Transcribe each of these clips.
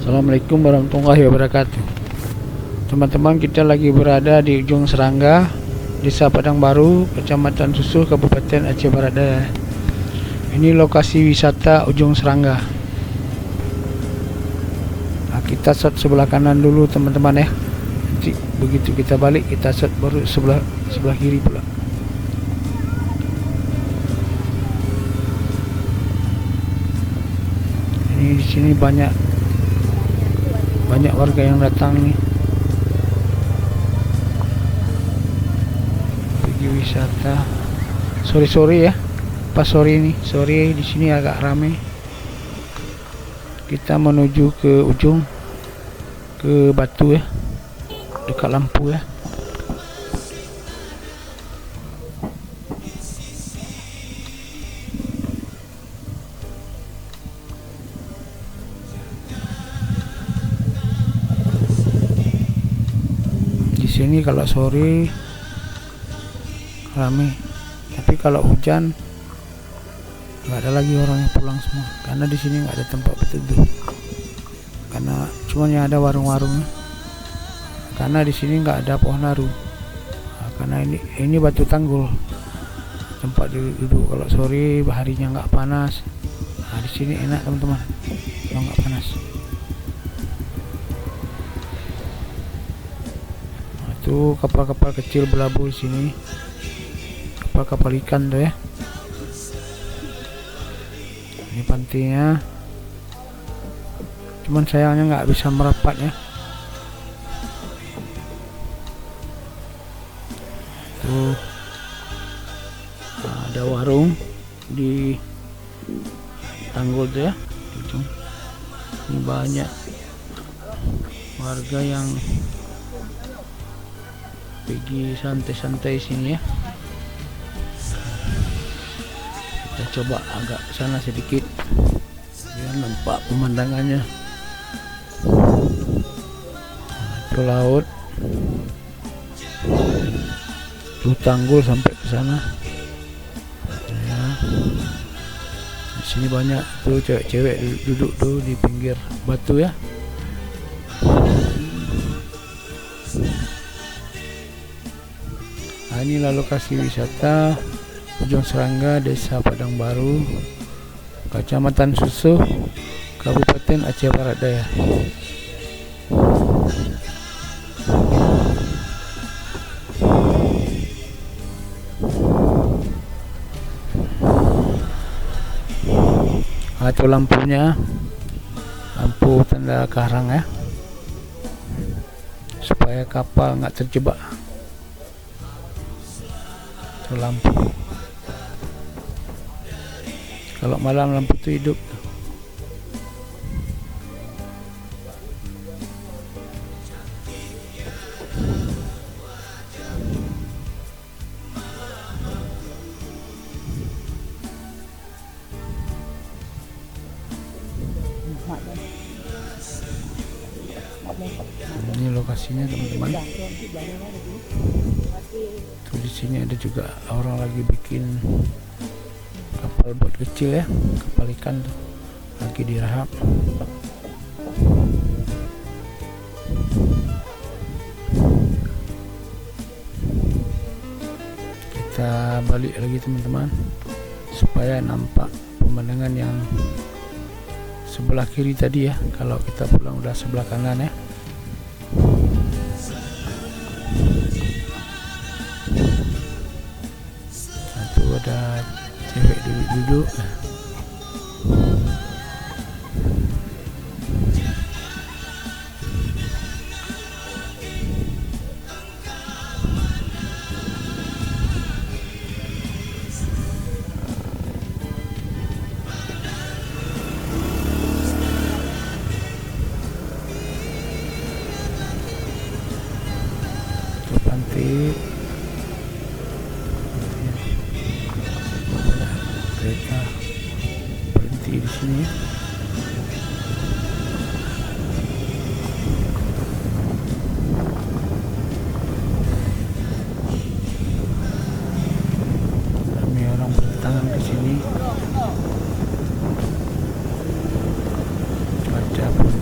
Assalamualaikum warahmatullahi wabarakatuh. Teman-teman, kita lagi berada di ujung Serangga, Desa Padang Baru, Kecamatan Susuh, Kabupaten Aceh Barat Daya. Ini lokasi wisata ujung Serangga. Nah, kita shot sebelah kanan dulu teman-teman ya. Nanti begitu kita balik kita shot baru sebelah kiri pula. Ini di sini banyak warga yang datang nih pergi wisata sore-sore ya. Pas sore ini, sore di sini agak ramai. Kita menuju ke ujung, ke Batu ya, dekat lampu ya. Di sini kalau sore ramai, tapi kalau hujan nggak ada lagi orang yang pulang semua, karena di sini nggak ada tempat berteduh, karena cuma yang ada warung-warung, karena di sini nggak ada pohon aru. Nah, karena ini batu tanggul tempat duduk kalau sore harinya nggak panas. Nah, di sini enak teman-teman kalau nggak panas. Nah, itu kapal-kapal kecil berlabuh di sini, kapal-kapal ikan tuh ya. Ini pantainya, cuman sayangnya nggak bisa merapat ya. Tuh ada warung di tanggul tuh ya. Ini banyak warga yang pergi santai-santai sini ya. Kita coba agak sana sedikit biar nampak pemandangannya. Nah, itu laut, tuh tanggul sampai ke sana ya. Di sini banyak tuh cewek-cewek duduk tuh di pinggir batu ya. Nah, inilah lokasi wisata ujung Serangga, Desa Padang Baru, Kecamatan Susuh, Kabupaten Aceh Barat Daya. Itu lampunya, lampu tanda karang ya, supaya kapal nggak terjebak. Itu lampu. Kalau malam lampu itu hidup. Ini lokasinya teman-teman. Tuh di sini ada juga orang lagi bikin kapal bot kecil ya, kapal ikan tuh lagi dirahap. Kita balik lagi teman-teman supaya nampak pemandangan yang sebelah kiri tadi ya. Kalau kita pulang udah sebelah kanan ya. Nah, tuh ada cewek duduk-duduk. Ke pantai kereta.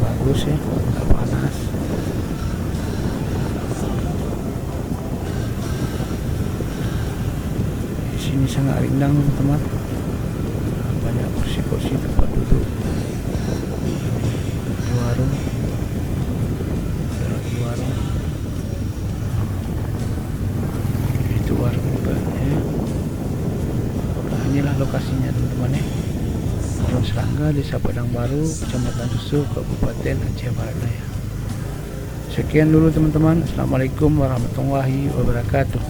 bagus ya, nggak panas. Di sini sangat rindang teman-teman, banyak kursi-kursi tempat duduk. Di warung, ada lagi warung, itu warung juga ya. Nah, inilah lokasinya teman-teman ya, Warung Serangga, Desa Padang Baru, Kecamatan Susu, Kabupaten Aceh Barat Daya. Sekian dulu teman-teman. Assalamualaikum warahmatullahi wabarakatuh.